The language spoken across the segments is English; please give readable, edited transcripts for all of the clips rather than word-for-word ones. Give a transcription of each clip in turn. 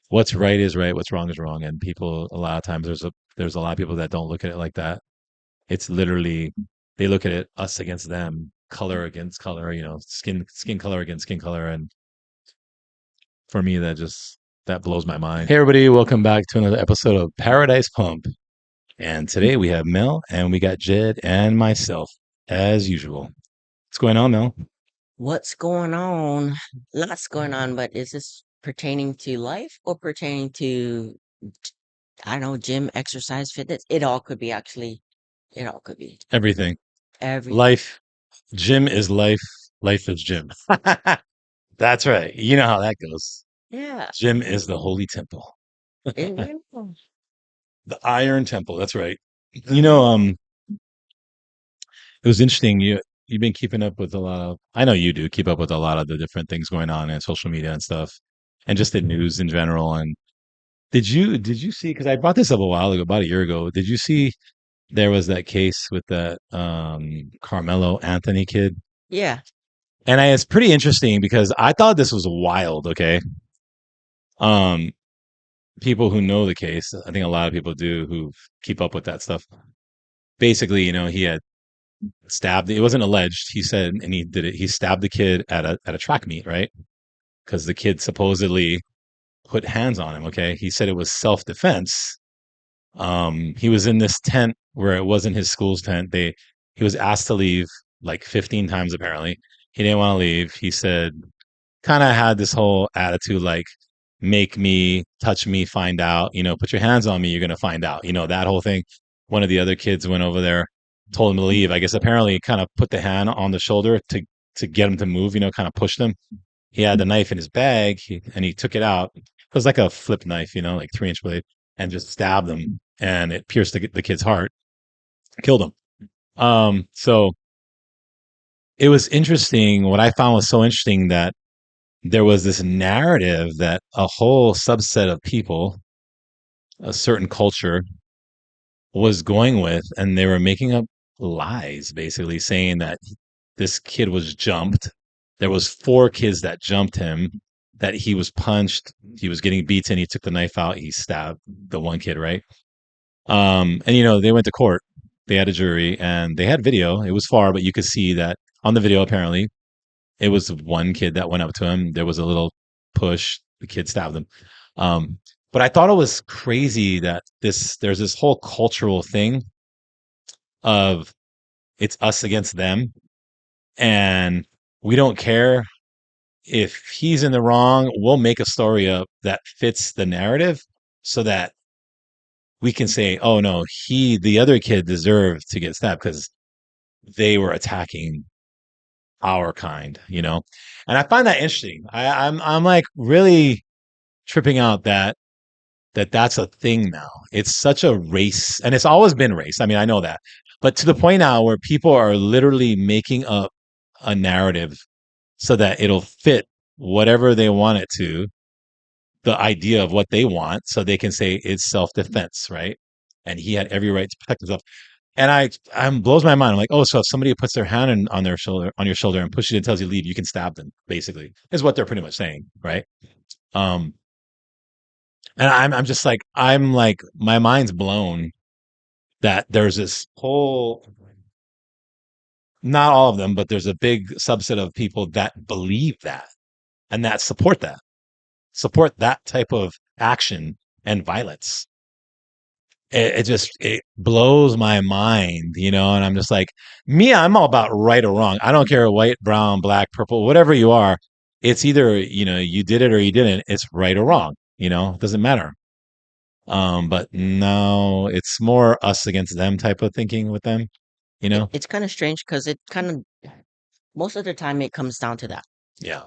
what's right is right, what's wrong is wrong, and people a lot of times there's a lot of people that don't look at it like that. It's literally they look at it us against them, color against color, skin color against skin color, and for me that blows my mind. Hey everybody, welcome back to another episode of Paradise Pump. And today we have Mel and we got Jed and myself as usual. What's going on, Mel? What's going on? Lots going on, but is this pertaining to life or pertaining to, I don't know, gym, exercise, fitness? It all could be actually. It all could be Everything. everything. Life. Gym is life. Life is gym. That's right. You know how that goes. Yeah. Gym is the holy temple. It, The Iron Temple. That's right. You know, it was interesting. You've been keeping up with a lot of. I know you do keep up with a lot of the different things going on in social media and stuff, and just the news in general. And did you see? Because I brought this up a while ago, about a year ago. Did you see there was that case with that Carmelo Anthony kid? yeah. And it's pretty interesting because I thought this was wild. Okay, um, people who know the case, I think a lot of people do who keep up with that stuff. Basically, he had stabbed. It wasn't alleged. He said, and he did it. He stabbed the kid at a track meet, right? Because the kid supposedly put hands on him. Okay, he said it was self defense. He was in this tent where it wasn't his school's tent. He was asked to leave like 15 times apparently. He didn't want to leave. He said, kind of had this whole attitude like, make me, touch me, find out. Put your hands on me. You're gonna find out. That whole thing. One of the other kids went over there, told him to leave. I guess apparently kind of put the hand on the shoulder to get him to move. Kind of pushed him. He had the knife in his bag, and he took it out. It was like a flip knife, like 3-inch blade, and just stabbed him, and it pierced the kid's heart, killed him. So it was interesting. What I found was so interesting that there was this narrative that a whole subset of people, a certain culture, was going with, and they were making up lies, basically saying that this kid was jumped. There was 4 kids that jumped him, that he was punched, he was getting beaten, he took the knife out, he stabbed the one kid, right? And they went to court. They had a jury and they had video. It was far, but you could see that on the video apparently it was one kid that went up to him. There was a little push, the kid stabbed him. But I thought it was crazy that there's this whole cultural thing of it's us against them, and we don't care if he's in the wrong. We'll make a story up that fits the narrative so that we can say, oh no, the other kid deserved to get stabbed because they were attacking our kind. And I find that interesting. I'm like really tripping out that's a thing now. It's such a race, and it's always been race. I mean, I know that, but to the point now where people are literally making up a narrative so that it'll fit whatever they want it to, the idea of what they want, so they can say it's self defense, right? And he had every right to protect himself. And I'm blows my mind. I'm like, oh, so if somebody puts their hand on their shoulder, on your shoulder, and pushes it and tells you to leave, you can stab them. Basically, is what they're pretty much saying, right? Um, and I'm like my mind's blown that there's this whole, not all of them, but there's a big subset of people that believe that and that support that type of action and violence. It blows my mind. And I'm just like, me, I'm all about right or wrong. I don't care white, brown, black, purple, whatever you are. It's either, you did it or you didn't. It's right or wrong. It doesn't matter. But no, it's more us against them type of thinking with them, you know? It's kind of strange because it kind of, most of the time, it comes down to that. Yeah,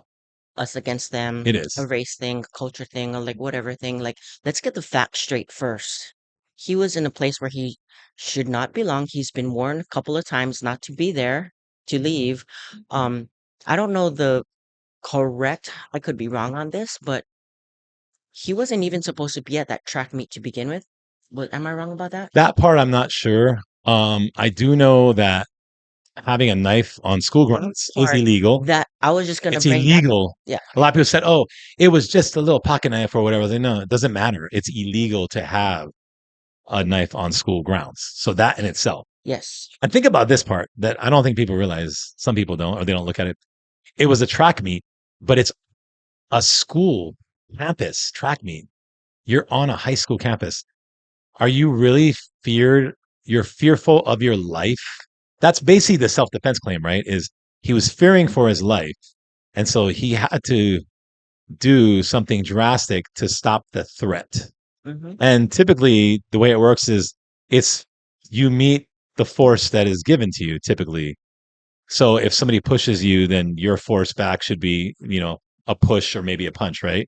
Us against them, it a is. race thing, a culture thing, or like whatever thing. Like, let's get the facts straight first. He was in a place where he should not belong. He's been warned a couple of times not to be there, to leave. I don't know the correct, I could be wrong on this, but he wasn't even supposed to be at that track meet to begin with. But am I wrong about that? That part I'm not sure. I do know that having a knife on school grounds is Part illegal. that I was just gonna It's bring that. illegal. Yeah. A lot of people said, "Oh, it was just a little pocket knife or whatever." They know it doesn't matter. It's illegal to have a knife on school grounds. So that in itself. Yes. And think about this part that I don't think people realize. Some people don't, or they don't look at it. It was a track meet, but it's a school campus track meet. You're on a high school campus. Are you really feared? You're fearful of your life. That's basically the self defense claim, right? Is he was fearing for his life. And so he had to do something drastic to stop the threat. Hmm. And typically, the way it works is it's you meet the force that is given to you typically. So if somebody pushes you, then your force back should be, a push or maybe a punch, right?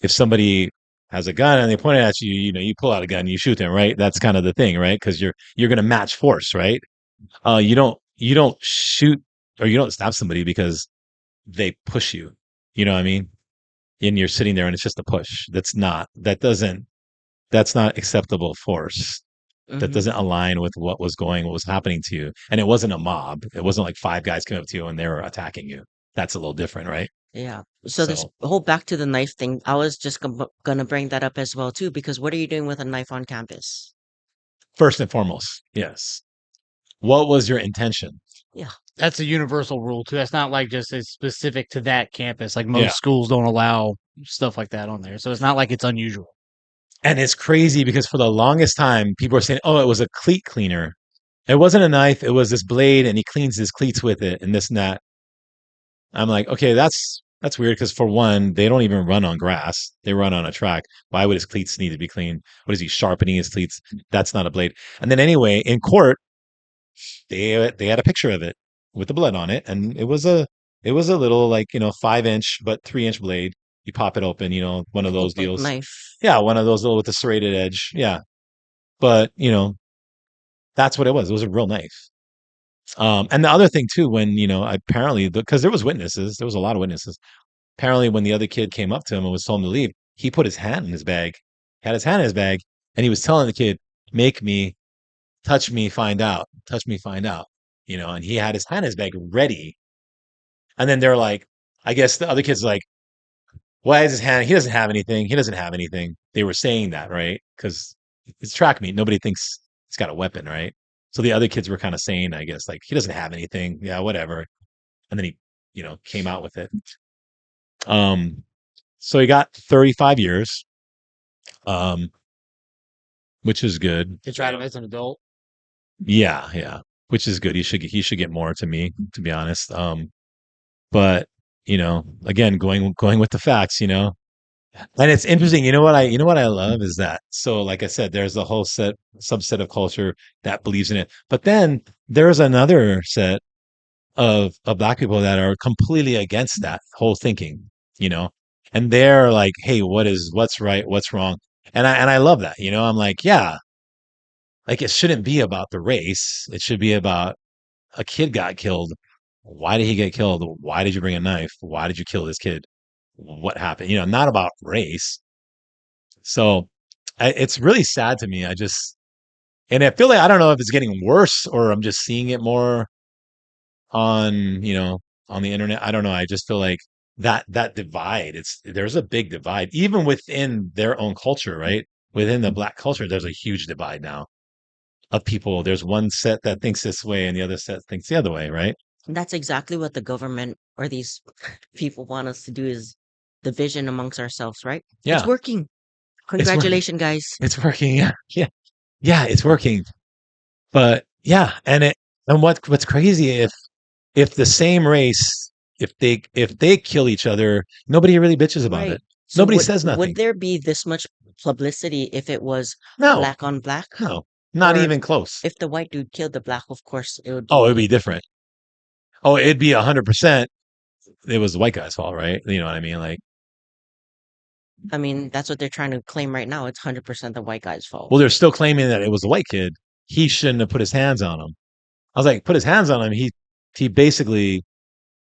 If somebody has a gun and they point it at you, you pull out a gun, you shoot them, right? That's kind of the thing, right? Because you're going to match force, right? You don't shoot or you don't stab somebody because they push you. You know what I mean? And you're sitting there and it's just a push. That's not acceptable force. That Hmm. doesn't align with what was happening to you. And it wasn't a mob. It wasn't like five guys came up to you and they were attacking you. That's a little different, right? Yeah. So this So whole back to the knife thing, I was just gonna bring that up as well too, because what are you doing with a knife on campus? first and foremost, yes. What was your intention? Yeah. That's a universal rule too. That's not like just it's specific to that campus. Like Yeah. most schools don't allow stuff like that on there. So it's not like it's unusual. And it's crazy because for the longest time, people are saying, oh, it was a cleat cleaner. It wasn't a knife. It was this blade and he cleans his cleats with it and this and that. I'm like, okay, that's weird because for one, they don't even run on grass. They run on a track. Why would his cleats need to be cleaned? What is he sharpening his cleats? That's not a blade. And then anyway, in court, they had a picture of it with the blood on it, and it was a little like 5 inch but 3 inch blade. You pop it open, one of It those looked like deals. knife. Yeah, one of those little with the serrated edge. Yeah, but that's what it was. It was a real knife. And the other thing too, when apparently because there was a lot of witnesses. Apparently, when the other kid came up to him and was told him to leave, he put his hand in his bag, had his hand in his bag, and he was telling the kid, "Make me touch me, find out, touch me, find out." And he had his hand in his bag ready. And then they're like, I guess the other kid's like, why is his hand? He doesn't have anything. He doesn't have anything. They were saying that, right? Because it's track meet. Nobody thinks he's got a weapon, right? So the other kids were kind of saying, I guess, like, he doesn't have anything. Yeah, whatever. And then he, came out with it. Um, so he got 35 years, um, which is good. They tried him as an adult. Yeah, yeah, which is good. He should get more to me, to be honest. But again, going with the facts, and it's interesting. You know what I love is that. So, like I said, there's a whole subset of culture that believes in it, but then there's another set of black people that are completely against that whole thinking, you know, and they're like, hey, what's right, what's wrong, and I love that. I'm like, yeah, like it shouldn't be about the race. It should be about a kid got killed. Why did he get killed? Why did you bring a knife? Why did you kill this kid? What happened? Not about race. So it's really sad to me. And I feel like I don't know if it's getting worse or I'm just seeing it more on, on the internet. I don't know. I just feel like that divide, there's a big divide, even within their own culture, right? Within the black culture, there's a huge divide now of people. There's one set that thinks this way and the other set thinks the other way, right? And that's exactly what the government or these people want us to do is division amongst ourselves, right? It's Yeah, working. it's working. Congratulations, guys. It's working. Yeah, yeah, yeah. It's working. But yeah, and what's crazy if the same race, if they kill each other, nobody really bitches about Right. it. So Nobody would says would nothing. there be this much publicity if it was No, black on black? no, not Or even close. if the white dude killed the black, of course it would Oh, it'd be. be different. Oh, it'd be 100%. It was the white guy's fault, right? You know what I mean? Like, I mean, that's what they're trying to claim right now. It's 100% the white guy's fault. well, they're still claiming that it was the white kid. He shouldn't have put his hands on him. I was like, put his hands on him. He basically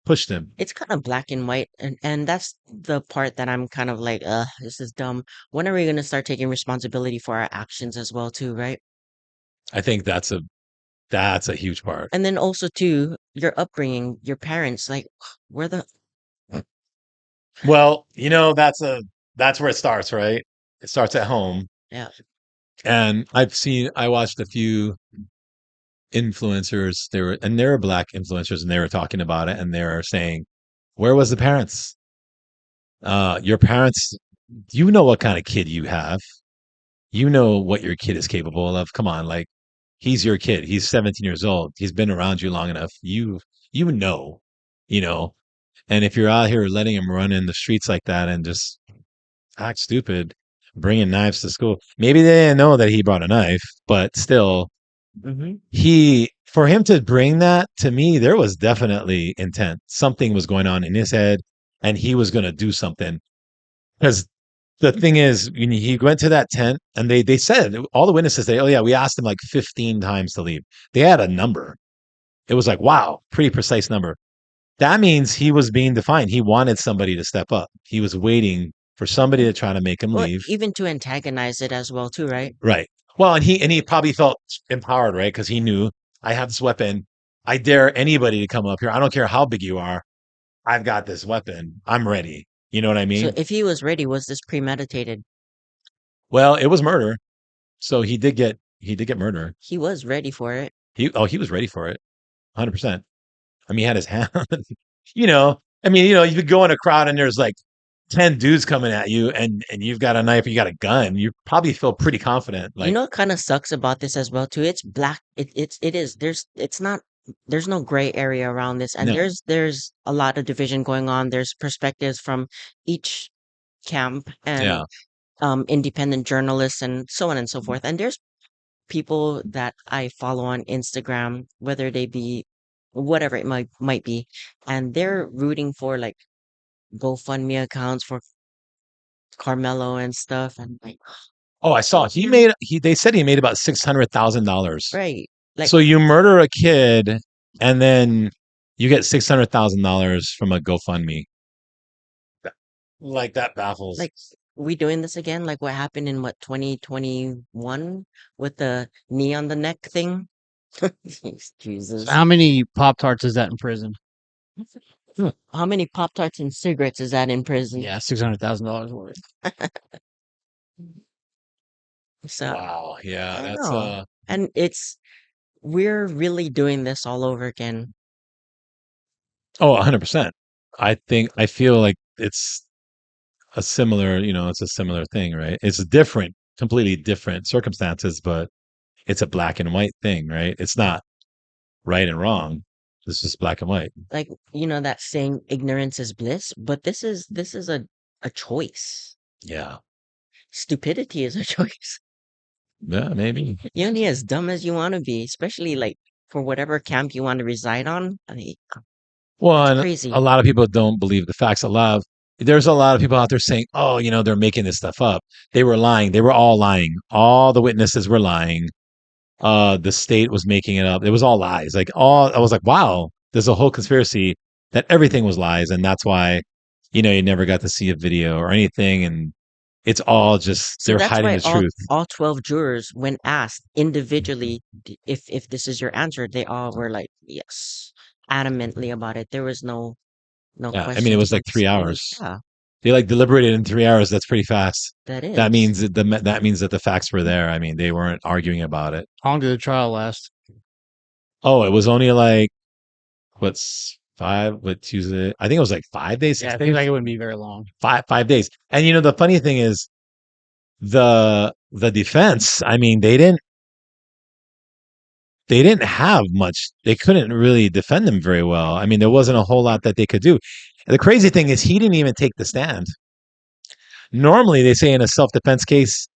pushed him. It's kind of black and white, and that's the part that I'm kind of like, this is dumb. When are we gonna start taking responsibility for our actions as well, too, right? I think that's a That's a huge part. And then also too, your upbringing, your parents, like where the Well, that's where it starts, right? It starts at home. yeah. And I watched a few influencers. They were black influencers, and they were talking about it, and they were saying, "Where was the parents? Your parents. You know what kind of kid you have. You know what your kid is capable of. Come on, like he's your kid. He's 17 years old. He's been around you long enough. You know, you know. And if you're out here letting him run in the streets like that and just act stupid, bringing knives to school. Maybe they didn't know that he brought a knife, but still, Hmm. he for him to bring that to me, there was definitely intent. Something was going on in his head, and he was going to do something. Because the thing is, when he went to that tent, and they said all the witnesses say, "Oh yeah, we asked him like 15 times to leave." They had a number. It was like, wow, pretty precise number. That means he was being defiant. He wanted somebody to step up. He was waiting for somebody to try to make him Well, leave. even to antagonize it as well too, right? Right. Well, and he probably felt empowered, right? Because he knew I have this weapon. I dare anybody to come up here. I don't care how big you are. I've got this weapon. I'm ready. You know what I So mean? if he was ready, was this premeditated? Well, it was murder. So he did get murder. He was ready for it. He was ready for it. 100%. I mean, he had his hand. You could go in a crowd and there's like 10 dudes coming at you, and you've got a knife, you got a gun. You probably feel pretty confident. You Like, know what kind of sucks about this as well too? It's black. It is. It's not. There's no gray area around this, and no. there's a lot of division going on. There's perspectives from each camp and Yeah. independent journalists and so on and so forth. And there's people that I follow on Instagram, whether they be whatever it might be, and they're rooting for like GoFundMe accounts for Carmelo and stuff, and like Oh, I saw they said he made about $600,000. right, like So you murder a kid and then you get $600,000 from a GoFundMe. Like that baffles. like we doing this again? Like what happened in what 2021 with the knee on the neck thing? So Jesus, how many Pop Tarts is that in prison? how many Pop Tarts and cigarettes is that in prison? Yeah, $600,000 worth. So Wow. Yeah, I don't that's know, and we're really doing this all over again. 100%. I feel like it's a similar thing, right? It's different, completely different circumstances, but it's a black and white thing, right? It's not right and wrong. It's just black and white. Like that saying, ignorance is bliss, but this is a choice. Yeah. Stupidity is a choice. Yeah, maybe. You can be as dumb as you want to be, especially like for whatever camp you want to reside on. I mean, Well, it's and a crazy. lot of people don't believe the facts. There's a lot of people out there saying, "Oh, they're making this stuff up. They were lying. They were all lying. All the witnesses were lying. The state was making it up. It was all lies. Like all." I was like, "Wow, there's a whole conspiracy that everything was lies, and that's why, you never got to see a video or anything, and it's all just So they're that's hiding why the all truth." all 12 jurors, when asked individually, if this is your answer, they all were like, yes, adamantly about it. There was no Yeah, I mean, it questions. was No like 3 hours. yeah, They like deliberated in 3 hours. That's pretty fast. that That is. means that means that the facts were there. I mean, they weren't arguing about it. How long did the trial last? Oh, it was only like what's five? What Tuesday? I think it was like 5 days, Yeah, six it seems days, like it wouldn't be very long. 5 days. And the funny thing is the defense. I mean, they didn't have much. They couldn't really defend him very well. I mean, there wasn't a whole lot that they could do. And the crazy thing is, he didn't even take the stand. Normally, they say in a self defense case,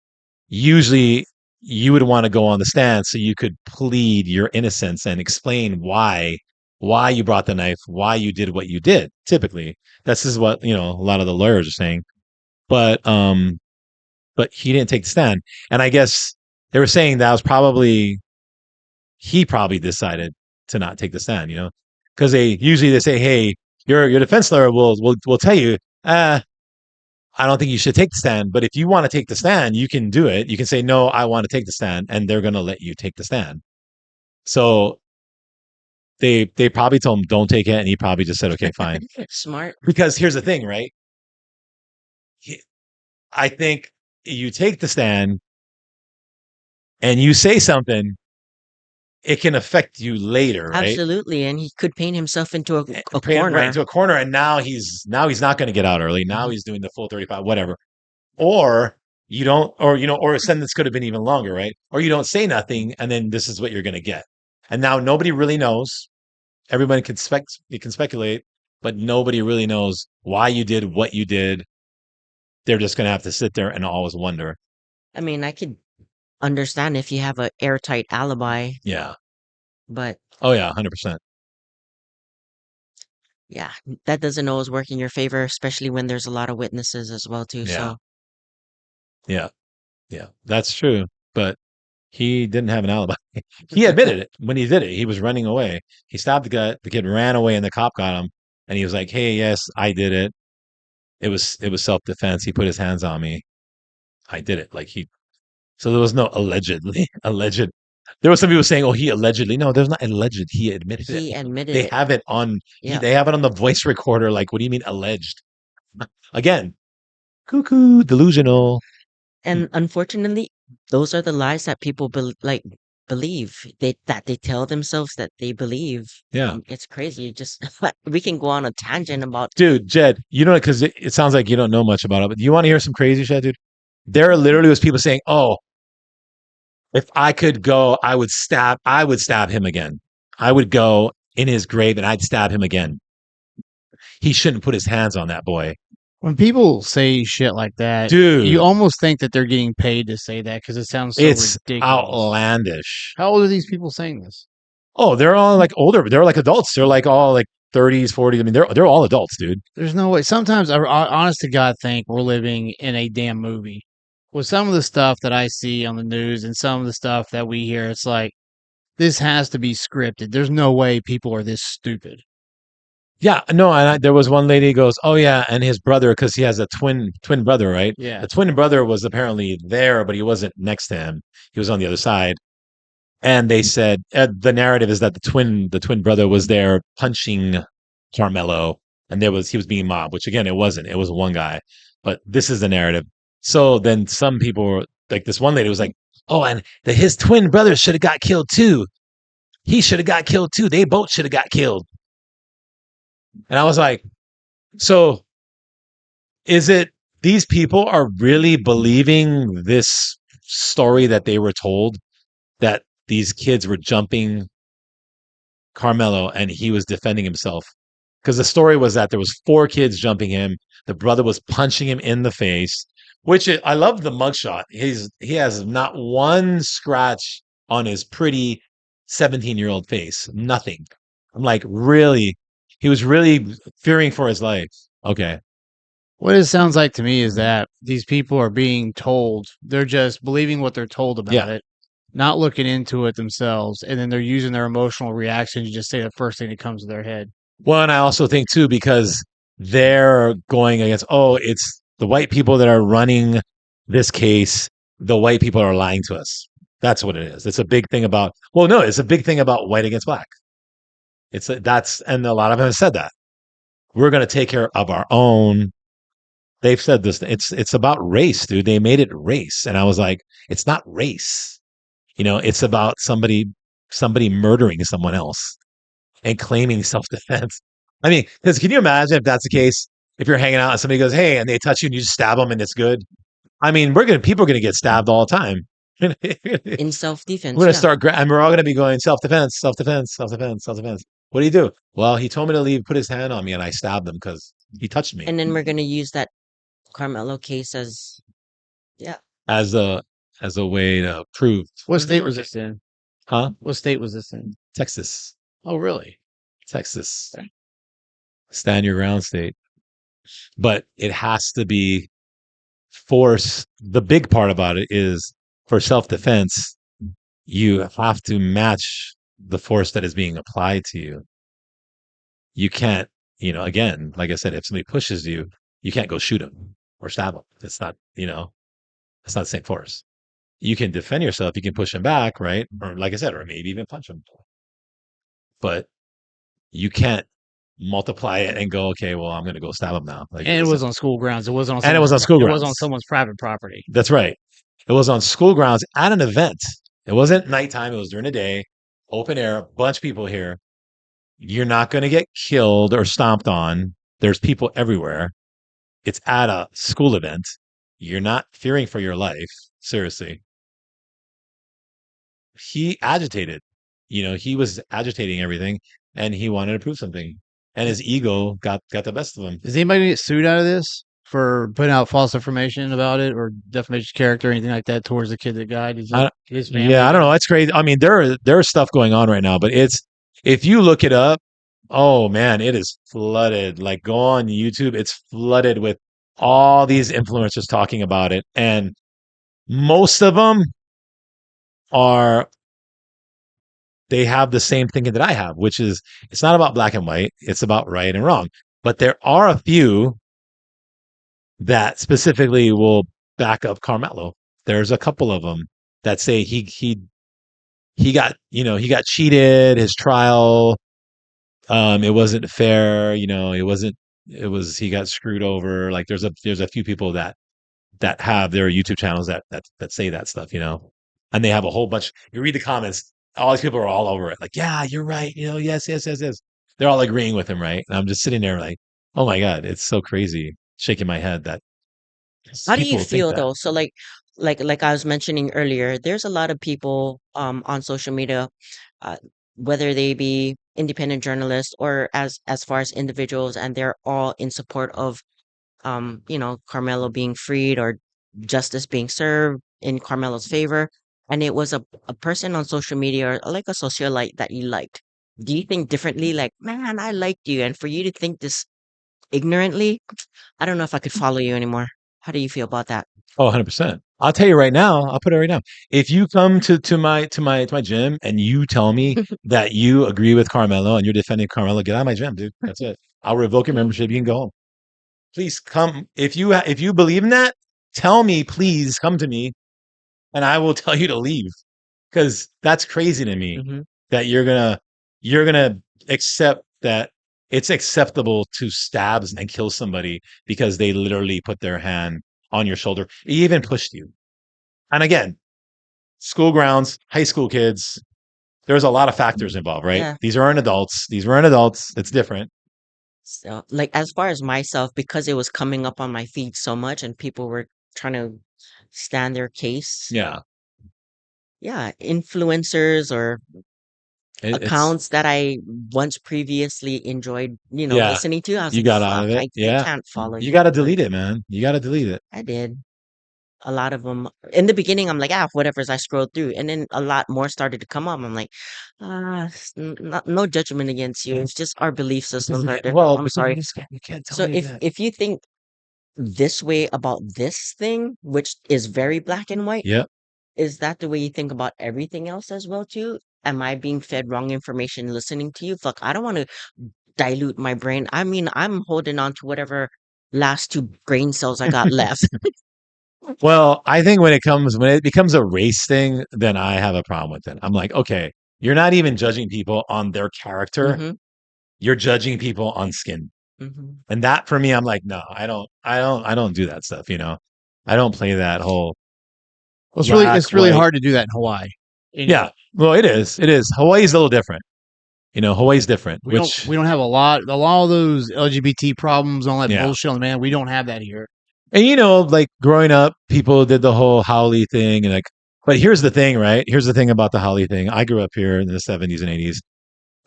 usually you would want to go on the stand so you could plead your innocence and explain why you brought the knife, why you did what you did. Typically, this is what a lot of the lawyers are saying. But he didn't take the stand, and I guess they were saying that was probably he probably decided to not take the stand. Because they say, hey, your defense lawyer will tell you, I don't think you should take the stand. But if you want to take the stand, you can do it. You can say, no, I want to take the stand. And they're going to let you take the stand. So they probably told him don't take it, and he probably just said okay, fine. Smart. Because here's the thing, right? He, I think you take the stand and you say something, it can affect you later, right? Absolutely. And he could paint himself into a Right corner. into a corner, and now he's not going to get out early. Now Mhm. he's doing the full 35, whatever. Or you don't, or or a sentence could have been even longer, right? Or you don't say nothing, and then this is what you're going to get. And now nobody really knows. Everybody can you can speculate, but nobody really knows why you did what you did. They're just going to have to sit there and always wonder. I mean, I could understand if you have a airtight alibi, Yeah. but Oh yeah, 100%. yeah, that doesn't always work in your favor, especially when there's a lot of witnesses as well too. Yeah. So Yeah. Yeah. That's true. But he didn't have an alibi. He admitted it when he did it. He was running away. He stopped the guy. The kid ran away, and the cop got him. And he was like, "Hey, yes, I did it. It was self defense. He put his hands on me. I did it." Like he. So there was no allegedly alleged. There was some people saying, "Oh, he allegedly." No, there's not alleged. He admitted it. he admitted They it. have it on. Yeah. They have it on the voice recorder. Like, what do you mean alleged? Again, cuckoo, delusional. And unfortunately, those are the lies that people believe. They tell themselves that they believe. Yeah. And it's crazy. Just we can go on a tangent about Dude, Jed, you know, because it sounds like you don't know much about it, but do you want to hear some crazy shit, dude? There literally was people saying, "Oh, if I could go, I would stab him again. I would go in his grave and I'd stab him again. He shouldn't put his hands on that boy." When people say shit like that, you Dude, almost think that they're getting paid to say that because it sounds so it's ridiculous. outlandish. How old are these people saying this? Oh, they're all like older. They're like adults. They're like all like 30s, 40s. I mean, they're all adults, dude. There's no way. Sometimes honest to God, think we're living in a damn movie. With some of the stuff that I see on the news and some of the stuff that we hear, it's like this has to be scripted. There's no way people are this stupid. Yeah, no, and there was one lady who goes, "Oh yeah," and his brother, because he has a twin brother, right? Yeah. The twin brother was apparently there, but he wasn't next to him. He was on the other side. And they said the narrative is that the twin brother was there punching Carmelo, and he was being mobbed, which again it wasn't. It was one guy, but this is the narrative. So then some people were like, this one lady was like, "Oh, and his twin brother should have got killed too. He should have got killed too. They both should have got killed." And I was like, "So is it these people are really believing this story that they were told that these kids were jumping Carmelo and he was defending himself because the story was that there was four kids jumping him. The brother was punching him in the face, I love the mugshot. He has not one scratch on his pretty 17-year-old face. Nothing. I'm like, really? He was really fearing for his life. Okay. What it sounds like to me is that these people are being told, they're just believing what they're told about Yeah. it, not looking into it themselves, and then they're using their emotional reaction to just say the first thing that comes to their head. Well, and I also think too, because they're going against, oh, it's the white people that are running this case. The white people are lying to us. That's what it is. It's a big thing about, well, no, it's a big thing about white against black. And a lot of them have said that. We're going to take care of our own. They've said this. It's about race, dude. They made it race. And I was like, it's not race. It's about somebody murdering someone else and claiming self defense. I mean, because can you imagine if that's the case? If you're hanging out and somebody goes, "Hey," and they touch you and you just stab them and it's good. I mean, people are gonna get stabbed all the time. we're in self defense. gonna Yeah. start, and we're all gonna be going self defense, self defense, self defense, self defense. What do you do? Well, he told me to leave, put his hand on me, and I stabbed him because he touched me And then we're gonna use that Carmelo case as yeah. as a as a way to prove, What state was this in? huh? What state was this in? Texas, Oh, really? Texas, stand your ground state, but it has to be force. The big part about it is for self defense, you have to match the force that is being applied to you. You can't, again, like I said, if somebody pushes you, you can't go shoot them or stab them. It's not the same force. you can defend yourself, you can push him back, right? Or like I said, or maybe even punch him. But you can't multiply it and go, okay, well, I'm going to go stab him now. Like it And it was doesn't. on school grounds. It wasn't on And it was someone's. on school It was on grounds. someone's private property. That's right. It was on school grounds at an event. It wasn't nighttime. It was during the day, open air, a bunch of people here. You're not going to get killed or stomped on. There's people everywhere. It's at a school event. You're not fearing for your life. Seriously. He agitated. He was agitating everything and he wanted to prove something. And his ego got the best of him. Is anybody gonna get sued out of this for putting out false information about it or defamation of character or anything like that towards the kid that died? I, His yeah, family? I don't know. It's crazy. I mean, there's stuff going on right now, but if you look it up, oh man, it is flooded. Like go on YouTube, it's flooded with all these influencers talking about it, and most of them are they have the same thinking that I have, which is it's not about black and white, it's about right and wrong. But there are a few that specifically will back up Carmelo. There's a couple of them that say he got cheated, his trial, it wasn't fair, he got screwed over. Like there's a few people that have their YouTube channels that say that stuff, and they have a whole bunch. You read the comments, all these people are all over it, like, yeah, you're right, yes, yes, yes, yes. They're all agreeing with him, right? And I'm just sitting there like, oh my god, it's so crazy, shaking my head that How do you people think feel that. though? So like I was mentioning earlier, there's a lot of people on social media, uh, whether they be independent journalists or as far as individuals, and they're all in support of Carmelo being freed or justice being served in Carmelo's favor. And it was a person on social media or like a socialite that you liked. Do you think differently? Like, man, I liked you, and for you to think this ignorantly, I don't know if I could follow you anymore. How do you feel about that? Oh, 100%. I'll tell you right now. I'll put it right now. If you come to my gym and you tell me that you agree with Carmelo and you're defending Carmelo, get out of my gym, dude. That's it. I'll revoke your membership. You can go home. Please come. If you believe in that, tell me. Please come to me, and I will tell you to leave. Because that's crazy to me Hmm. that you're gonna accept that it's acceptable to stab and kill somebody because they literally put their hand on your shoulder, he even pushed you. And again, school grounds, high school kids, there's a lot of factors involved, right? Yeah. These aren't adults. These weren't adults. It's different. So, like, as far as myself, because it was coming up on my feed so much and people were trying to stand their case, Yeah. yeah, influencers or It's accounts that I once previously enjoyed, yeah. listening to, I was You like, got out fuck, of it. I Yeah. can't follow You you. got to But delete it, man. You got to delete it. I did. A lot of them in the beginning, I'm like, whatever, as I scrolled through. And then a lot more started to come up. I'm like, no judgment against you. It's just our belief systems are different. Well, I'm because sorry. you can't tell So me if that. if you think this way about this thing, which is very black and white, Yeah. is that the way you think about everything else as well too? Am I being fed wrong information listening to you? Fuck, I don't want to dilute my brain. I mean, I'm holding on to whatever last two brain cells I got left. Well, I think when it becomes a race thing, then I have a problem with it. I'm like, okay, you're not even judging people on their character. Hmm. You're judging people on skin. Hmm. And that for me, I'm like, no, I don't do that stuff, I don't play that whole Well, black, it's really white. hard to do that in Hawaii. Yeah. Anyway, Well, it is. It is. Hawaii's a little different. Hawaii's different, which we don't have a lot of those LGBT problems, all that yeah. bullshit, man. We don't have that here. And like growing up, people did the whole Howley thing and like but here's the thing, right? Here's the thing about the Howley thing. I grew up here in the 70s and 80s.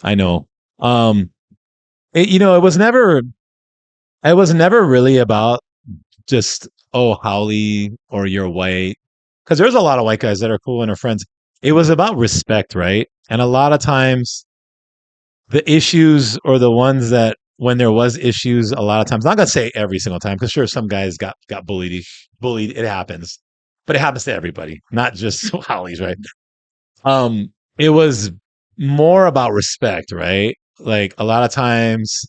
I know. Um it, you know, it was never really about just, oh, Howley or you're white. Because there's a lot of white guys that are cool and are friends. It was about respect, right? And a lot of times the issues or the ones that when there was issues, a lot of times, not gonna say every single time, because sure some guys got bullied. It happens. But it happens to everybody, not just Howleys, right? It was more about respect, right? Like a lot of times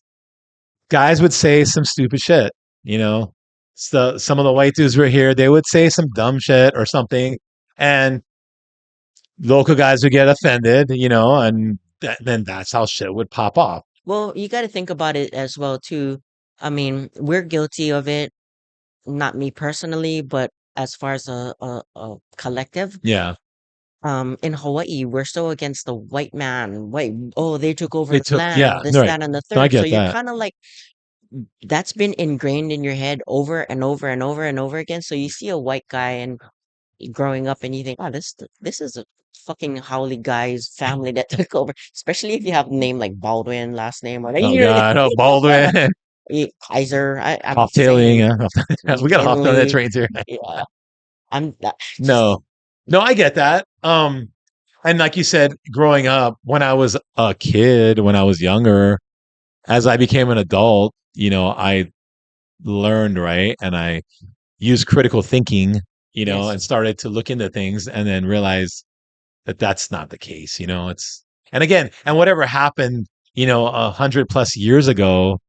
guys would say some stupid shit, you know. So some of the white dudes were here, they would say some dumb shit or something. And local guys would get offended, and then that's how shit would pop off. Well, you got to think about it as well too. I mean, we're guilty of it, not me personally, but as far as a collective. Yeah, In Hawaii, we're so against the white man. White, oh, they took over they the took. land, Yeah, this, right. that, and the No, I third. So get you're that. kind of like that's been ingrained in your head over and over and over and over again. So you see a white guy and growing up and you think, oh, this is a fucking Howley guy's family that took over. Especially if you have a name like Baldwin, last name, or Oh you're God, oh, Baldwin, Kaiser. I'm tailing. saying We got off on that Kinley. train too. Yeah, I'm that just No, no, I get that. And like you said, growing up, when I was a kid, when I was younger, as I became an adult, I learned, right, and I used critical thinking, yes. and started to look into things, and then realize that that's not the case. And again, and whatever happened, 100 plus years ago,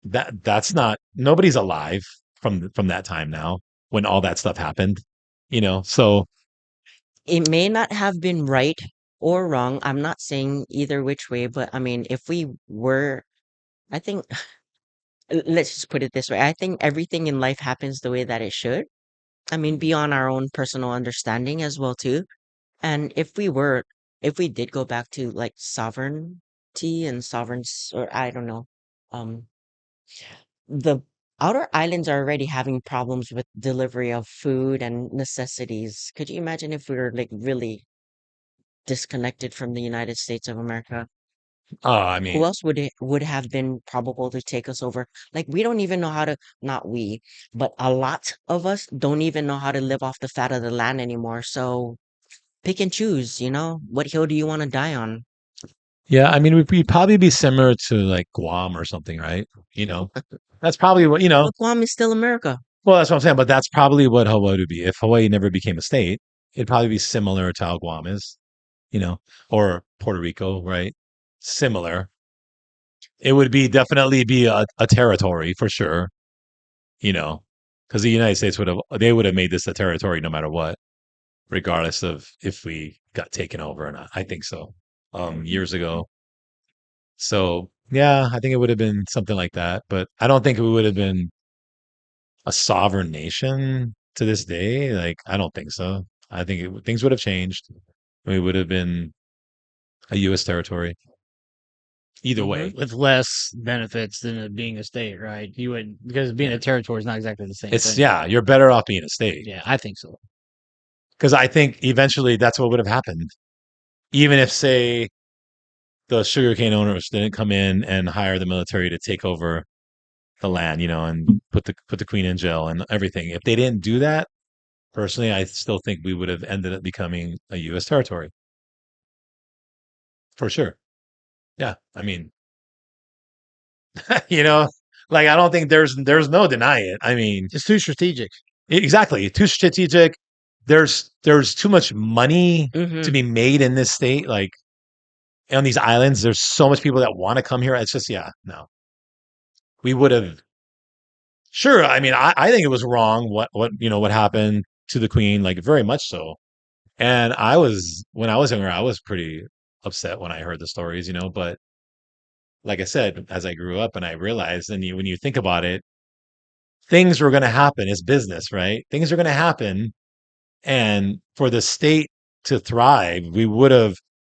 that's not nobody's alive from that time now when all that stuff happened. So It may not have been right or wrong. I'm not saying either which way, but I mean, if we were, I think, let's just put it this way. I think everything in life happens the way that it should. I mean, beyond our own personal understanding as well, too. And if we did go back to like sovereignty and sovereigns, or I don't know, um, the outer islands are already having problems with delivery of food and necessities. Could you imagine if we were like really disconnected from the United States of America? I Who mean, else would have been probable to take us over? Like we don't even know how to, not we, but a lot of us don't even know how to live off the fat of the land anymore. So pick and choose, what hill do you want to die on? yeah, I mean, we'd probably be similar to like Guam or something, right? You know, that's probably what But Guam is still America. well, that's what I'm saying, but that's probably what Hawaii would be if Hawaii never became a state. It'd probably be similar to how Guam is, you know, or Puerto Rico, right? Similar. It would be definitely be a territory for sure, you know, because the United States would have made this a territory no matter what, regardless of if we got taken over or not. I think so. Years ago. So yeah, I think it would have been something like that, but I don't think we would have been a sovereign nation to this day. Like, I don't think so. I think things would have changed. We would have been a U.S. territory either Mm-hmm. way. with less benefits than it being a state, right? You would because being Yeah. a territory is not exactly the same It's, thing. yeah, you're better off being a state Yeah, I think so. because I think eventually that's what would have happened. Even if, say, the sugarcane owners didn't come in and hire the military to take over the land, and put the queen in jail and everything. If they didn't do that, personally, I still think we would have ended up becoming a U.S. territory for sure. Yeah, I mean, you know, like I don't think there's no denying it. I mean, It's too strategic. exactly, too strategic. There's too much money to Mm-hmm. be made in this state. Like on these islands, there's so much people that want to come here. It's just, yeah, no, we would have. Sure, I mean, I think it was wrong what happened to the queen, like very much so. And when I was younger, I was pretty upset when I heard the stories, but like I said, as I grew up and I realized, and when you think about it, things were going to happen. It's business, right? Things are going to happen. And for the state to thrive,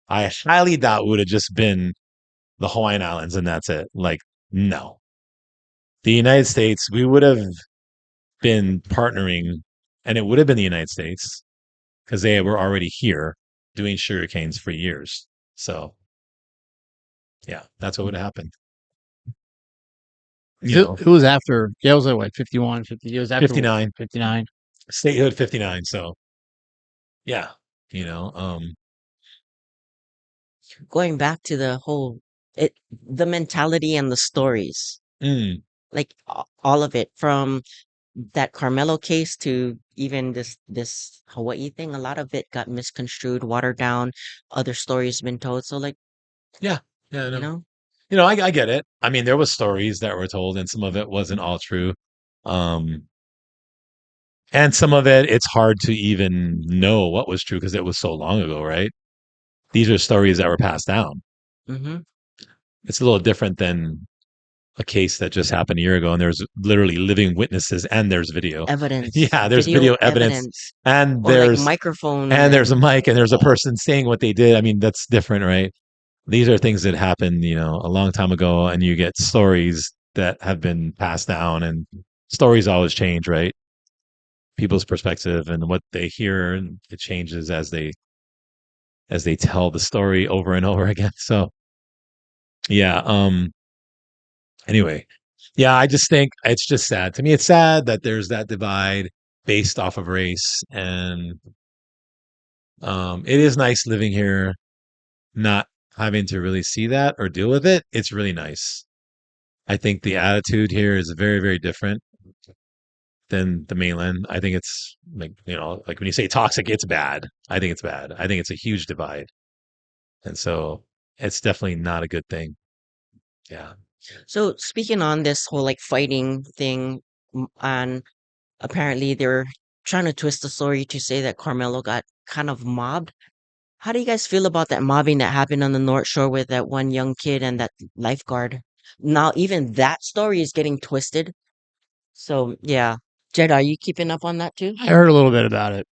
I highly doubt would have just been the Hawaiian Islands and that's it. Like, no. The United States, we would have been partnering, and it would have been the United States because they were already here doing sugar canes for years. So, yeah, that's what would have happened. You know, It was after, yeah, it was like what, 51, 50 years after 59, 59. statehood 59. So, yeah, you know, Going back to the mentality and the stories, mm, like all of it from that Carmelo case to even this Hawaii thing, a lot of it got misconstrued, watered down, other stories been told. So like, yeah, yeah, you no. know, I get it. I mean, there was stories that were told, and some of it wasn't all true. Um, And some of it, it's hard to even know what was true because it was so long ago, right? These are stories that were passed down. Mm-hmm. It's a little different than a case that just happened a year ago, and there's literally living witnesses and there's video. Evidence, Yeah, there's video video evidence, evidence, and or like there's microphone and there's a and mic, and there's a person saying what they did. I mean, that's different, right? These are things that happened, a long time ago, and you get stories that have been passed down, and stories always change, right? People's perspective and what they hear, and it changes as they tell the story over and over again. So yeah. Anyway, yeah, I just think it's just sad. To me, it's sad that there's that divide based off of race, and it is nice living here, not having to really see that or deal with it. It's really nice. I think the attitude here is very, very different than the mainland. I think it's like when you say toxic, it's bad. I think it's bad. I think it's a huge divide. And so it's definitely not a good thing. Yeah. so speaking on this whole like fighting thing, and apparently they're trying to twist the story to say that Carmelo got kind of mobbed. How do you guys feel about that mobbing that happened on the North Shore with that one young kid and that lifeguard? Now even that story is getting twisted. So yeah. Jed, are you keeping up on that too? I heard a little bit about it.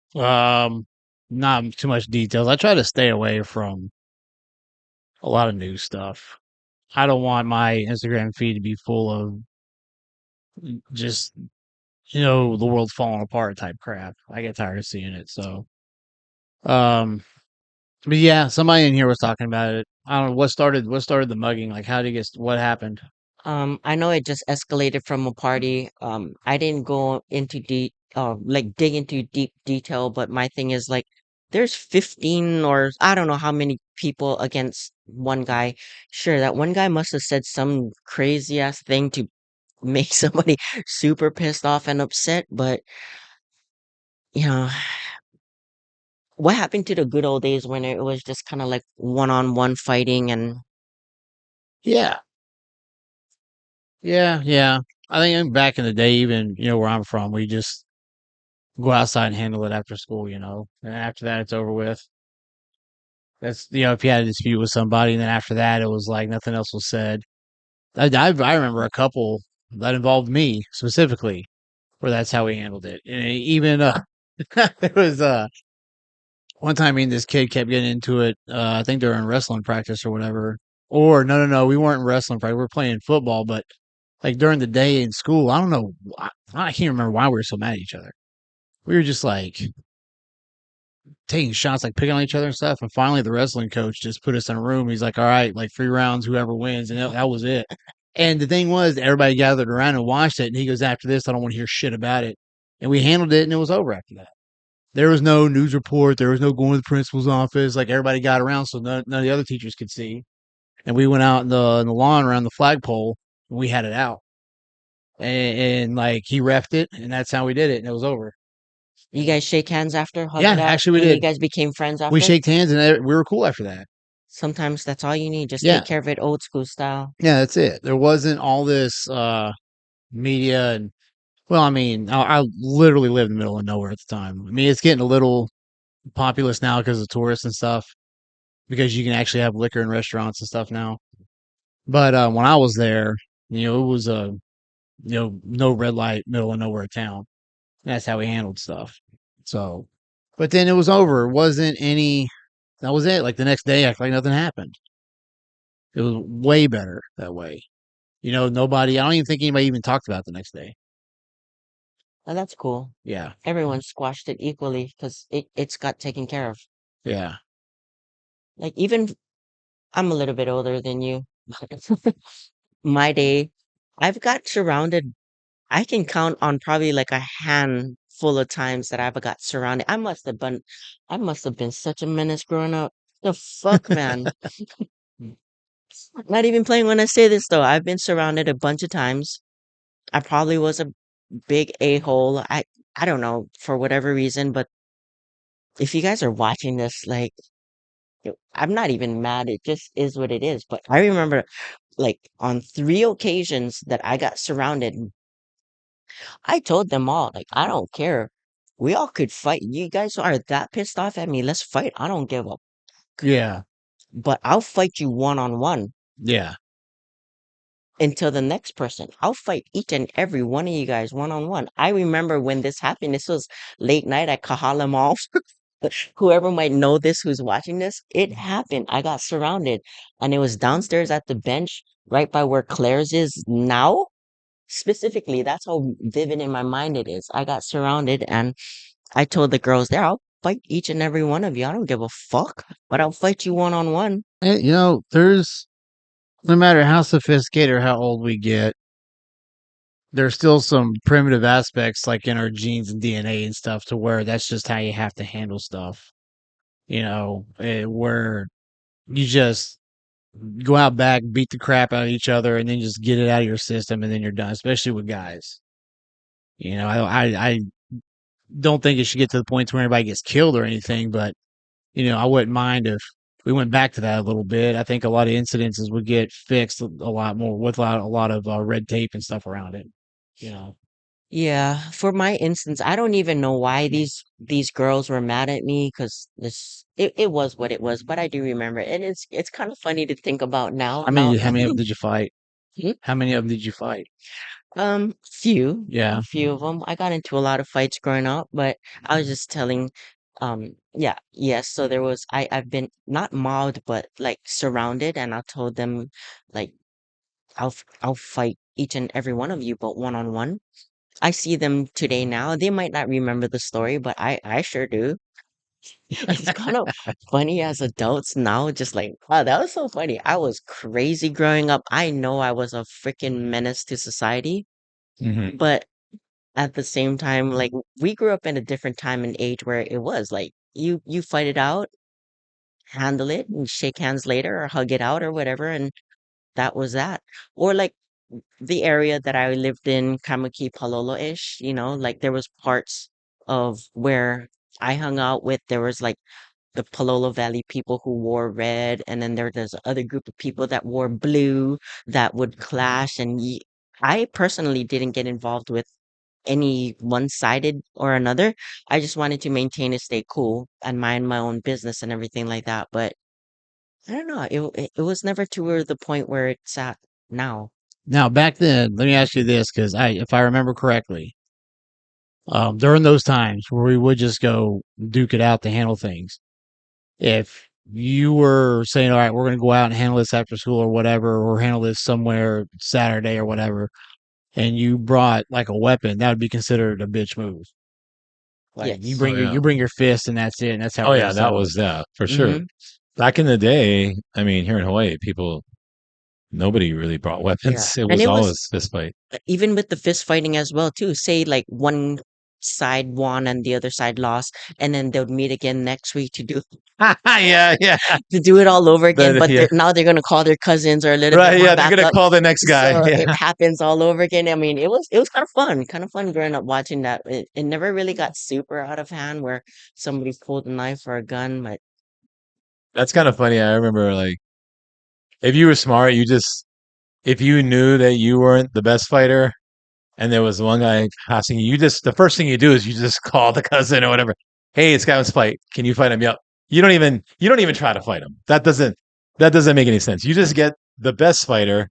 Not too much details. I try to stay away from a lot of news stuff. I don't want my Instagram feed to be full of just the world's falling apart type crap. I get tired of seeing it. So, um, but yeah, somebody in here was talking about it. I don't know what started the mugging. Like, how did it get? What happened? I know it just escalated from a party. I didn't go into like dig into deep detail, but my thing is like, there's 15 or I don't know how many people against one guy. Sure, that one guy must have said some crazy ass thing to make somebody super pissed off and upset, but you know, what happened to the good old days when it was just kind of like one-on-one fighting and Yeah, yeah. I think back in the day, even where I'm from, we just go outside and handle it after school. And after that, it's over with. That's if you had a dispute with somebody, and then after that, it was like nothing else was said. I remember a couple that involved me specifically, where that's how we handled it. And even there was one time me and this kid kept getting into it. I think they were in wrestling practice or whatever. Or no, we weren't in wrestling practice. We were playing football, but like during the day in school, I don't know. I can't remember why we were so mad at each other. We were just like taking shots, like picking on each other and stuff. And finally, the wrestling coach just put us in a room. He's like, "All right, like 3 rounds, whoever wins," and that was it. And the thing was, everybody gathered around and watched it. And he goes, "After this, I don't want to hear shit about it." And we handled it, and it was over after that. There was no news report. There was no going to the principal's office. Like everybody got around, so none of the other teachers could see. And we went out in the lawn around the flagpole, and we had it out. And like he refed it, and that's how we did it, and it was over. you guys shake hands after, hug Yeah, it out, actually, we and you did. guys became friends We after? shaked hands, and we were cool after that. Sometimes that's all you need. Just Yeah, take care of it old school style. yeah, that's it. There wasn't all this media and well, I mean, I literally lived in the middle of nowhere at the time. I mean, it's getting a little populous now because of tourists and stuff, because you can actually have liquor in restaurants and stuff now. But when I was there, it was a no red light, middle of nowhere town. That's how we handled stuff. So, but then it was over. It wasn't any. That was it. Like the next day, act like nothing happened. It was way better that way. Nobody. I don't even think anybody even talked about it the next day. And that's cool. Yeah, Everyone squashed it equally because it's got taken care of. yeah. Like even I'm a little bit older than you. My day, I've got surrounded. I can count on probably like a handful of times that I've got surrounded. I must have been such a menace growing up. The fuck, man. Not even playing when I say this though. I've been surrounded a bunch of times. I probably was a big a-hole. I don't know for whatever reason, but if you guys are watching this, like I'm not even mad. It just is what it is. But I remember like on 3 occasions that I got surrounded, I told them all, like, I don't care. we all could fight. You guys are that pissed off at me. Let's fight. I don't give up. Yeah. But I'll fight you one on one Yeah. until the next person. I'll fight each and every one of you guys one on one. I remember when this happened. This was late night at Kahala Mall. Whoever might know this who's watching this, it happened. I got surrounded and it was downstairs at the bench right by where Claire's is now. Specifically, that's how vivid in my mind it is. I got surrounded and I told the girls there, I'll fight each and every one of you. I don't give a fuck, but I'll fight you one on one. There's no matter how sophisticated or how old we get, there's still some primitive aspects like in our genes and DNA and stuff to where that's just how you have to handle stuff. Where you just go out back, beat the crap out of each other, and then just get it out of your system, and then you're done. Especially with guys. I don't think it should get to the point where anybody gets killed or anything, but I wouldn't mind if we went back to that a little bit. I think a lot of incidences would get fixed a lot more with a lot of red tape and stuff around it. You know. Yeah, for my instance, I don't even know why these girls were mad at me because it was what it was, but I do remember it. And it's kind of funny to think about now. How many of them did you fight? Hmm? How many of them did you fight? A Yeah. few of them. I got into a lot of fights growing up, but I was just telling, yeah, yes. So there was, I've been not mobbed, but like surrounded, and I told them, like, I'll fight each and every one of you, but one on one. I see them today now. They might not remember the story, but I sure do. It's kind of funny as adults now, just like, wow, that was so funny. I was crazy growing up. I know I was a freaking menace to society, Hmm. but at the same time, like we grew up in a different time and age where it was like you fight it out, handle it, and shake hands later or hug it out or whatever, and that was that. Or like the area that I lived in, Kamaki Palolo-ish, like there was parts of where I hung out with, there was like the Palolo Valley people who wore red, and then there's other group of people that wore blue that would clash. And I personally didn't get involved with any one-sided or another. I just wanted to maintain and stay cool and mind my own business and everything like that. But I don't know. It was never to the point where it's at now. Now back then, let me ask you this, because if I remember correctly, during those times where we would just go duke it out to handle things, if you were saying, all right, we're going to go out and handle this after school or whatever, or handle this somewhere Saturday or whatever, and you brought like a weapon, that would be considered a bitch move. Like you Yes. bring Oh your yeah. you bring your fist and that's it, and that's how Oh we're yeah. gonna That settle was it. that for sure. Mm-hmm. Back in the day, I mean, here in Hawaii, nobody really brought Yeah. weapons. It And was it was always fist fight. even with the fist fighting as well too. Say like one side won and the other side lost, and then they'll meet again next week to do Yeah, yeah. to do it all over again. But Yeah. now they're gonna call their cousins or a little bit Right. more Yeah. They're gonna backup. call the next guy. So Yeah. it happens all over again. I mean, it was kind of fun growing up watching that. It never really got super out of hand where somebody pulled a knife or a gun, but That's kind of funny. I remember like if you were smart, if you knew that you weren't the best fighter and there was one guy passing you, the first thing you do is you just call the cousin or whatever. Hey, this guy wants to fight. Can you fight him? Yep. You don't even try to fight him. That doesn't make any sense. You just get the best fighter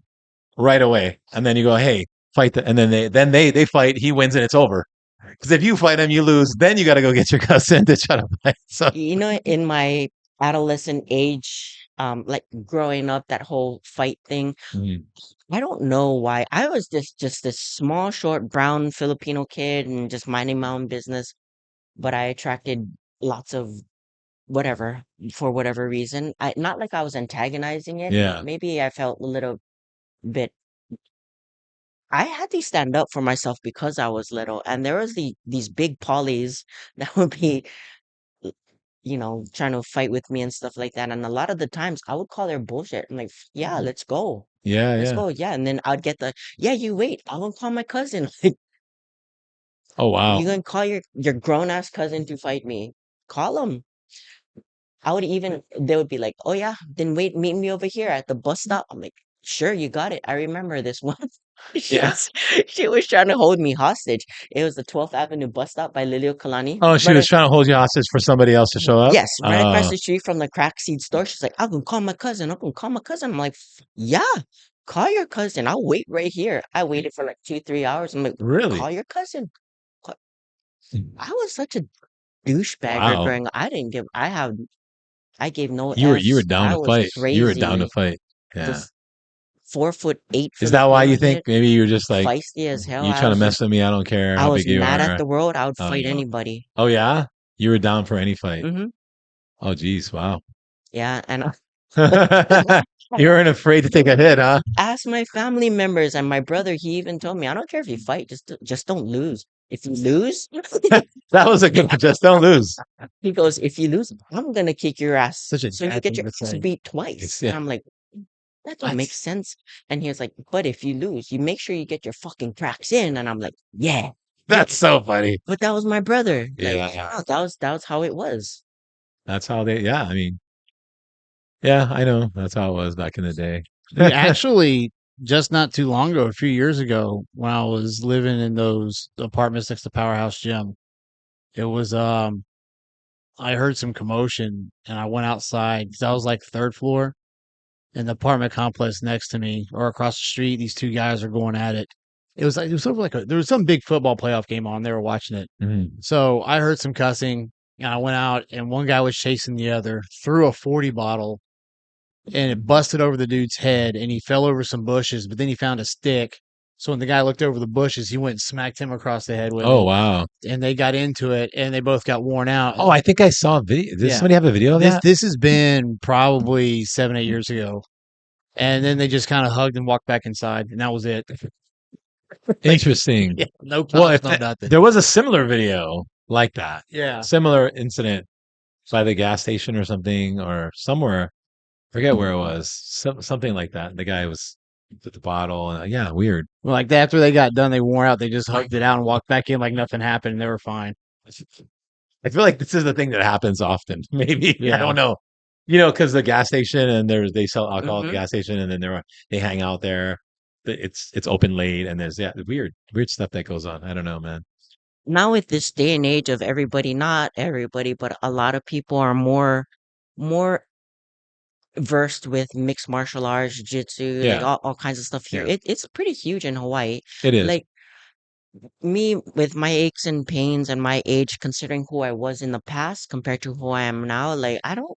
right away, and then you go, hey, fight and then they fight. He wins and it's over. Because if you fight him, you lose. Then you got to go get your cousin to try to fight. So in my adolescent age, like growing up, that whole fight thing, mm, I don't know why. I was just this small, short, brown Filipino kid and just minding my own business, but I attracted lots of whatever for whatever reason. I not like I was antagonizing it, but yeah, maybe I felt a little bit. I had to stand up for myself because I was little, and there was these big pollies that would be, trying to fight with me and stuff like that. And a lot of the times I would call their bullshit. I'm like, yeah, let's go. yeah, Let's yeah. go. Yeah. And then I'd get yeah, you wait. I will call my cousin. Like, Oh you wow. gonna call your grown ass cousin to fight me? Call him. They would be like, oh yeah, then wait, meet me over here at the bus stop. I'm like, sure, you got it. I remember this one. She Yeah. was she was trying to hold me hostage. It was the 12th Avenue bus stop by Lilio Kalani. Oh, she Right, was trying to hold you hostage for somebody else to show up. yes, right across the street from the crack seed store. She's like, "I'm gonna call my cousin. I'm gonna call my cousin." I'm like, "Yeah, call your cousin. I'll wait right here." I waited for like 2, 3 hours. I'm like, Really? "Call your cousin." Ca- I was such a douchebagger Wow. growing up. I didn't give. I gave no You were f's. down I to was fight. You were down to crazy. fight. Yeah. Just 4'8" Is for the that why you throwing think kid, maybe you're just like feisty as hell. you trying to mess with me? I don't care I how was big you mad at are. the world. I would Oh fight no. anybody. Oh yeah? You were down for any fight. Hmm. Oh geez, wow. Yeah, and You weren't afraid to take a hit, huh? ask my family members and my brother. He even told me, "I don't care if you fight, just don't lose. If you lose," That was a good one. Just don't lose. he goes, "If you lose, I'm gonna kick your ass, Such a so you dad get thing your to ass say. beat twice." It's yeah. And I'm like, "That don't What? make sense." And he was like, "But if you lose, you make sure you get your fucking cracks in." And I'm like, "Yeah, yeah." That's so funny. But that was my brother. Like, Yeah. yeah, that was how it was. That's how they yeah, I mean, yeah, I know. That's how it was back in the day. We actually just not too long ago, a few years ago, when I was living in those apartments next to Powerhouse Gym, it was I heard some commotion and I went outside because I was like third floor in the apartment complex next to me or across the street. These two guys are going at it. It was over like there was some big football playoff game on. They were watching it. Mhm. So I heard some cussing and I went out and one guy was chasing the other, threw a 40 bottle and it busted over the dude's head and he fell over some bushes, but then he found a stick. So when the guy looked over the bushes, he went and smacked him across the head with Oh it. wow. And they got into it and they both got worn out. Oh, I think I saw a video. Does Yeah. somebody have a video of that? This has been probably 7, 8 years ago. And then they just kind of hugged and walked back inside, and that was it. Like, Interesting. yeah, no Well, cops, no nothing. there was a similar video like that, Yeah. similar incident by the gas station or something, or somewhere. Forget where it was. Something like that. The guy was with the bottle, and yeah, weird. Well, like after they got done, they wore out. They just hugged it out and walked back in like nothing happened, and they were fine. I feel like this is the thing that happens often. Maybe I Yeah. don't know. Because the gas station and they sell alcohol at the Hmm. gas station, and then they hang out there. It's open late, and there's weird stuff that goes on. I don't know, man. Now with this day and age of everybody, not everybody, but a lot of people are more versed with mixed martial arts, jiu-jitsu, like Yeah, all kinds of stuff here. yeah, It's pretty huge in Hawaii. it is. Like me with my aches and pains and my age, considering who I was in the past compared to who I am now, like I don't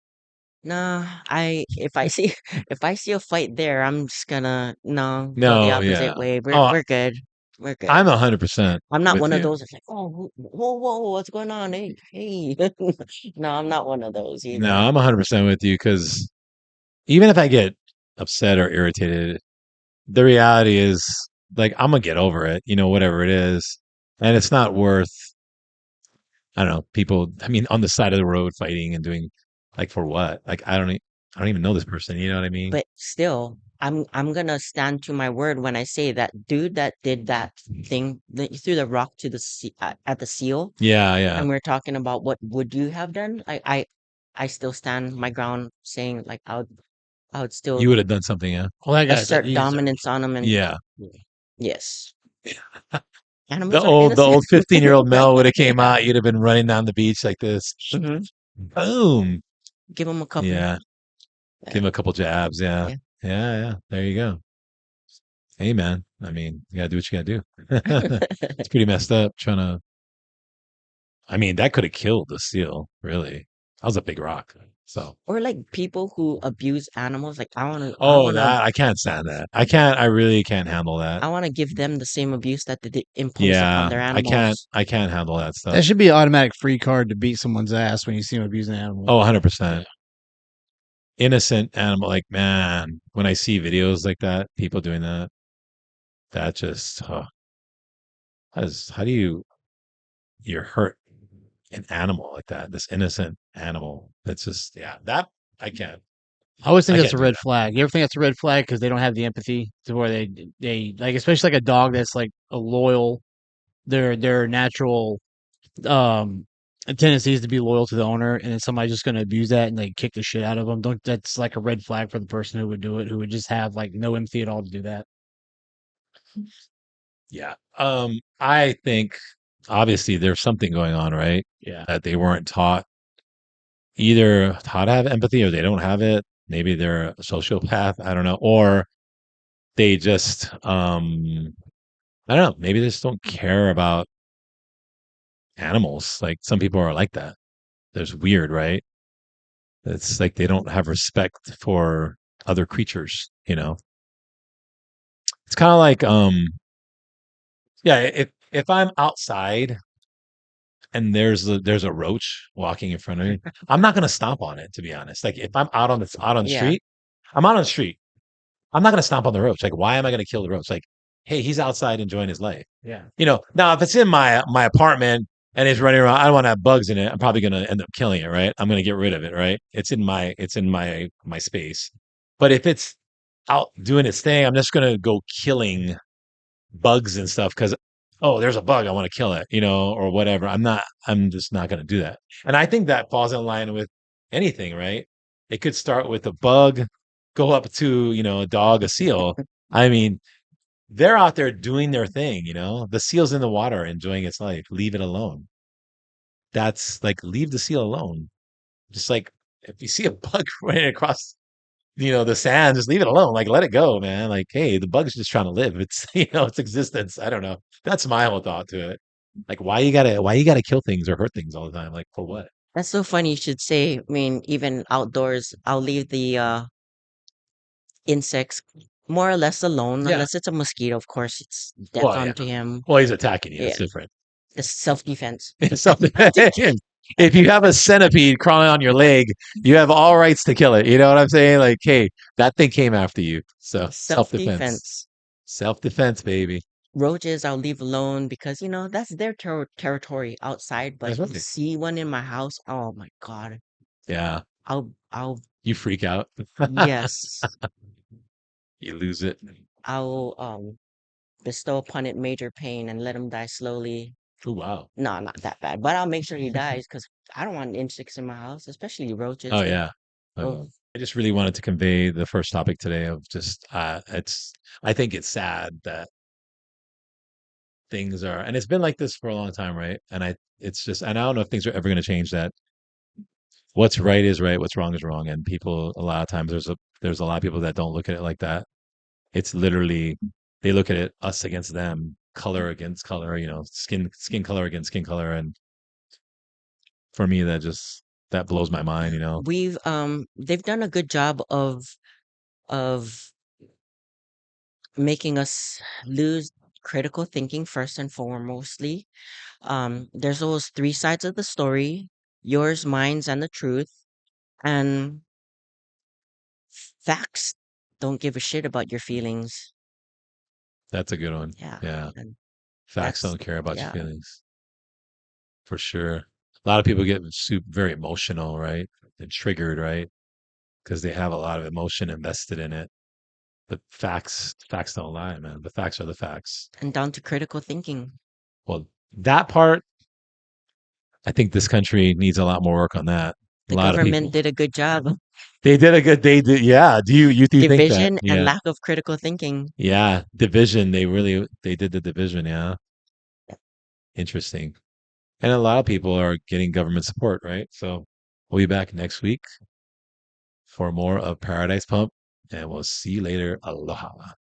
nah, I if I see if I see a fight there, I'm just gonna no go the No, opposite yeah. way. We're Oh, we're good. We're good. I'm 100% I'm not with one of you. those that's like, oh, whoa, what's going on? Hey, hey. No, I'm not one of those No, either. I'm 100% with you because even if I get upset or irritated, the reality is like I'm gonna get over it, whatever it is. And it's not worth, I don't know, people, I mean, on the side of the road fighting and doing like for what? Like I don't even know this person, you know what I mean? But still, I'm gonna stand to my word when I say that dude that did that thing that you threw the rock to the sea, at the seal, Yeah, yeah. and we're talking about what would you have done? I still stand my ground, saying like I would You still would have done something, yeah. Well, that guy, assert he deserved dominance on him, and Yeah. yes, The animals are old the innocent. old 15-year-old Mel would have came out, you'd have been running down the beach like this. Hmm. Boom. Give him a couple. Yeah. Give him a couple jabs, yeah. Yeah. Yeah, yeah. There you go. Hey man. I mean, you gotta do what you gotta do. It's pretty messed up trying to I mean, that could have killed the seal, really. That was a big rock. So Or like people who abuse animals. Like I oh, want to, that I can't stand that. I really can't handle that. I want to give them the same abuse that they impose upon Yeah, their I can't animals. I can't handle that that stuff. should be an automatic free card to beat someone's ass when you see them abusing an animal. Oh, Yeah. 100%. Innocent animal, like man, when I see videos like that, people doing that, that just how do you hurt an animal like that? This innocent animal. That's just yeah, that I can't I always think I that's can't a do red that. flag. You ever think that's a red flag because they don't have the empathy to where they like, especially like a dog that's like a loyal, their natural um tendency is to be loyal to the owner, and then somebody's just going to abuse that and like kick the shit out of them. Don't That's like a red flag for the person who would do it, who would just have like no empathy at all to do that. Yeah. I think obviously there's something going on, right? Yeah. That they weren't taught either how to have empathy or they don't have it. Maybe they're a sociopath, I don't know, or they just I don't know, maybe they just don't care about animals. Like some people are like that. There's weird, right? It's like they don't have respect for other creatures, you know. It's kind of like yeah, if I'm outside and there's a roach walking in front of me, I'm not gonna stomp on it, to be honest. Like if I'm out on the Yeah. street, I'm out on the street. I'm not gonna stomp on the roach. Like, why am I gonna kill the roach? Like, hey, he's outside enjoying his life. Yeah. You know, now if it's in my apartment and it's running around, I don't want to have bugs in it. I'm probably gonna end up killing it, right? I'm gonna get rid of it, right? It's in my space. But if it's out doing its thing, I'm just gonna go killing bugs and stuff because oh, there's a bug, I want to kill it, you know, or whatever. I'm just not gonna do that. And I think that falls in line with anything, right? It could start with a bug, go up to, you know, a dog, a seal. I mean, they're out there doing their thing, you know. The seal's in the water enjoying its life. Leave it alone. That's like leave the seal alone. Just like if you see a bug running across, you know, the sand, just leave it alone. Like let it go, man. Like, hey, the bug's just trying to live. It's you know, its existence. I don't know. That's my whole thought to it. Like why you gotta kill things or hurt things all the time? Like for what? That's so funny you should say. I mean, even outdoors, I'll leave the insects more or less alone, Yeah. unless it's a mosquito. Of course, it's death Well, yeah. onto him. Well, he's attacking you. Yeah, It's different. it's self-defense. Something. If you have a centipede crawling on your leg, you have all rights to kill it. You know what I'm saying? Like, hey, that thing came after you. So self defense. Self-defense. Self defense, baby. Roaches, I'll leave alone because that's their territory outside. But That's right. see one in my house, oh my God, Yeah. I'll You freak out. yes, You lose it. I'll bestow upon it major pain and let him die slowly. Oh wow. No, not that bad, but I'll make sure he dies because I don't want insects in my house, especially roaches. Oh They, yeah. oh, I just really wanted to convey the first topic today of just it's I think it's sad that things are and it's been like this for a long time, right? And I it's just and I don't know if things are ever gonna change that what's right is right, what's wrong is wrong. And people a lot of times there's a lot of people that don't look at it like that. It's literally they look at it us against them, color against color, you know, skin color against skin color. And for me that blows my mind, you know. they've done a good job of making us lose critical thinking first and foremostly. There's those three sides of the story: yours, mine's, and the truth. And facts don't give a shit about your feelings. That's a good one. Yeah, Yeah. and Facts that's don't care about your yeah. feelings for sure. A lot of people get very emotional, right? And triggered, right? Because they have a lot of emotion invested in it. But facts don't lie, man. The facts are the facts. And down to critical thinking. Well, that part, I think this country needs a lot more work on that. A The lot of government people. did a good job. They did a good they did yeah. Do you think that? Division and Yeah. lack of critical thinking. Yeah. Division. They did the division, yeah. Interesting. And a lot of people are getting government support, right? So we'll be back next week for more of Paradise Pump, and we'll see you later. Aloha.